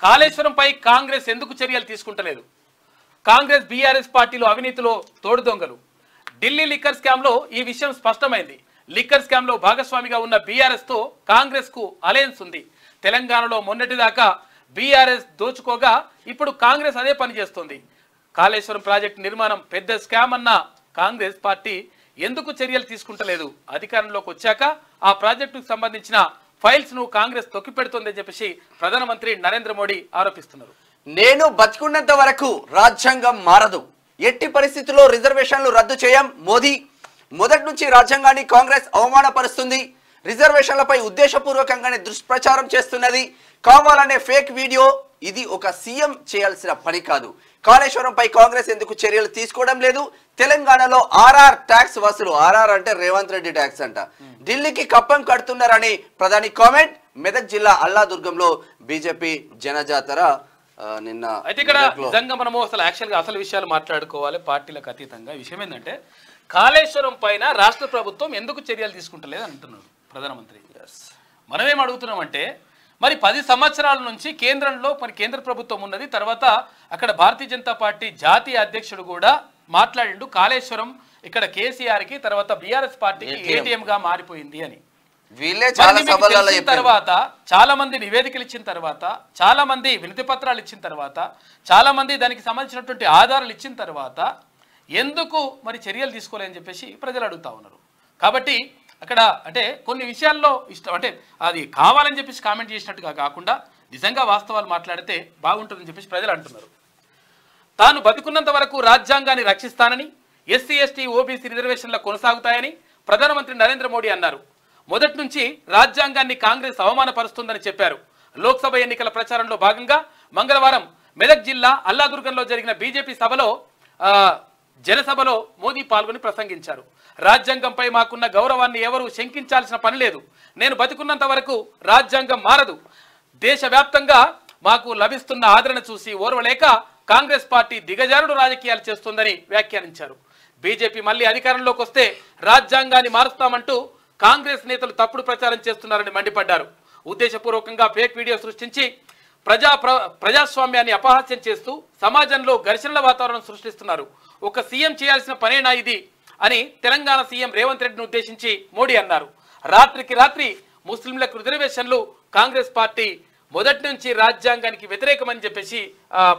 కాళేశ్వరంపై కాంగ్రెస్ ఎందుకు చర్యలు తీసుకుంటలేదు? కాంగ్రెస్ బీఆర్ఎస్ పార్టీలో అవినీతిలో తోడుదొంగలు. ఢిల్లీ లిక్కర్ స్కామ్ లో ఈ విషయం స్పష్టమైంది. లిక్కర్ స్కామ్ లో భాగస్వామిగా ఉన్న బీఆర్ఎస్ తో కాంగ్రెస్ కు అలయన్స్ ఉంది. తెలంగాణలో మొన్నటిదాకా బీఆర్ఎస్ దోచుకోగా ఇప్పుడు కాంగ్రెస్ అదే పని చేస్తుంది. కాళేశ్వరం ప్రాజెక్టు నిర్మాణం పెద్ద స్కామ్ అన్న కాంగ్రెస్ పార్టీ ఎందుకు చర్యలు తీసుకుంటలేదు? అధికారంలోకి వచ్చాక ఆ ప్రాజెక్టుకు సంబంధించిన ఫైల్స్ ను కాంగ్రెస్ తొక్కిపెడుతోందని చెప్పేసి ప్రధానమంత్రి నరేంద్ర మోడీ ఆరోపిస్తున్నారు. నేను బతికున్నంత వరకు రాజ్యాంగం మారదు, ఎట్టి పరిస్థితుల్లో రిజర్వేషన్లు రద్దు చేయం మోదీ. మొదటి నుంచి రాజ్యాంగాన్ని కాంగ్రెస్ అవమానపరుస్తుంది, రిజర్వేషన్లపై ఉద్దేశపూర్వకంగానే దుష్ప్రచారం చేస్తున్నది. కావాలనే ఫేక్ వీడియో ఇది ఒక సీఎం చేయాల్సిన పని కాదు. కాళేశ్వరంపై కాంగ్రెస్ ఎందుకు చర్యలు తీసుకోవడం లేదు? తెలంగాణలో ఆర్ఆర్ ట్యాక్స్ వసూలు, ఆర్ఆర్ అంటే రేవంత్ రెడ్డి ట్యాక్స్ అంట, ఢిల్లీకి కప్పం కడుతున్నారని ప్రధాని కామెంట్. మెదక్ జిల్లా అల్లాదుర్గంలో బీజేపీ జనజాతర నిన్న. అయితే ఇక్కడ నిజంగా మనము అసలు విషయాలు మాట్లాడుకోవాలి పార్టీలకు అతీతంగా. విషయం ఏంటంటే కాళేశ్వరం పైన రాష్ట్ర ప్రభుత్వం ఎందుకు చర్యలు తీసుకుంటలేదు అంటున్నారు ప్రధానమంత్రి. మనమేం అడుగుతున్నామంటే మరి 10 సంవత్సరాల నుంచి కేంద్రంలో కేంద్ర ప్రభుత్వం ఉన్నది, తర్వాత అక్కడ భారతీయ జనతా పార్టీ జాతీయ అధ్యక్షుడు కూడా మాట్లాడిండు కాళేశ్వరం ఇక్కడ కేసీఆర్ కి తర్వాత బీఆర్ఎస్ పార్టీకి ఏటీఎం గా మారిపోయింది అని. తర్వాత చాలా మంది నివేదికలు ఇచ్చిన తర్వాత, చాలా మంది వినతి పత్రాలు ఇచ్చిన తర్వాత, చాలా మంది దానికి సంబంధించినటువంటి ఆధారాలు ఇచ్చిన తర్వాత ఎందుకు మరి చర్యలు తీసుకోలేదని చెప్పేసి ప్రజలు అడుగుతా ఉన్నారు. కాబట్టి అక్కడ అంటే కొన్ని విషయాల్లో అంటే అది కావాలని చెప్పేసి కామెంట్ చేసినట్టుగా కాకుండా నిజంగా వాస్తవాలు మాట్లాడితే బాగుంటుందని చెప్పేసి ప్రజలు అంటున్నారు. తాను బతికున్నంత వరకు రాజ్యాంగాన్ని రక్షిస్తానని, ఎస్సీ ఎస్టీ ఓబీసీ రిజర్వేషన్ల కొనసాగుతాయని ప్రధానమంత్రి నరేంద్ర మోడీ అన్నారు. మొదటి నుంచి రాజ్యాంగాన్ని కాంగ్రెస్ అవమానపరుస్తుందని చెప్పారు. లోక్సభ ఎన్నికల ప్రచారంలో భాగంగా మంగళవారం మెదక్ జిల్లా అల్లాదుర్గంలో జరిగిన బీజేపీ సభలో జనసభలో మోదీ పాల్గొని ప్రసంగించారు. రాజ్యాంగంపై మాకున్న గౌరవాన్ని ఎవరూ శంకించాల్సిన పని లేదు. నేను బతికున్నంత వరకు రాజ్యాంగం మారదు. దేశవ్యాప్తంగా మాకు లభిస్తున్న ఆదరణ చూసి ఓర్వలేక కాంగ్రెస్ పార్టీ దిగజారుడు రాజకీయాలు చేస్తుందని వ్యాఖ్యానించారు. బీజేపీ మళ్ళీ అధికారంలోకి వస్తే రాజ్యాంగాన్ని మారుస్తామంటూ కాంగ్రెస్ నేతలు తప్పుడు ప్రచారం చేస్తున్నారని మండిపడ్డారు. ఉద్దేశపూర్వకంగా ఫేక్ వీడియో సృష్టించి ప్రజాస్వామ్యాన్ని అపహాస్యం చేస్తూ సమాజంలో ఘర్షణల వాతావరణం సృష్టిస్తున్నారు. ఒక సీఎం చేయాల్సిన పనేనా ఇది అని తెలంగాణ సీఎం రేవంత్ రెడ్డిని ఉద్దేశించి మోడీ అన్నారు. రాత్రికి రాత్రి ముస్లింలకు రిజర్వేషన్లు కాంగ్రెస్ పార్టీ మొదటి నుంచి రాజ్యాంగానికి వ్యతిరేకమని చెప్పేసి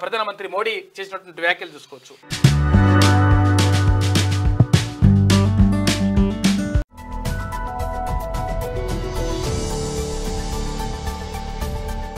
ప్రధానమంత్రి మోడీ చేసినటువంటి వ్యాఖ్యలు చూసుకోవచ్చు.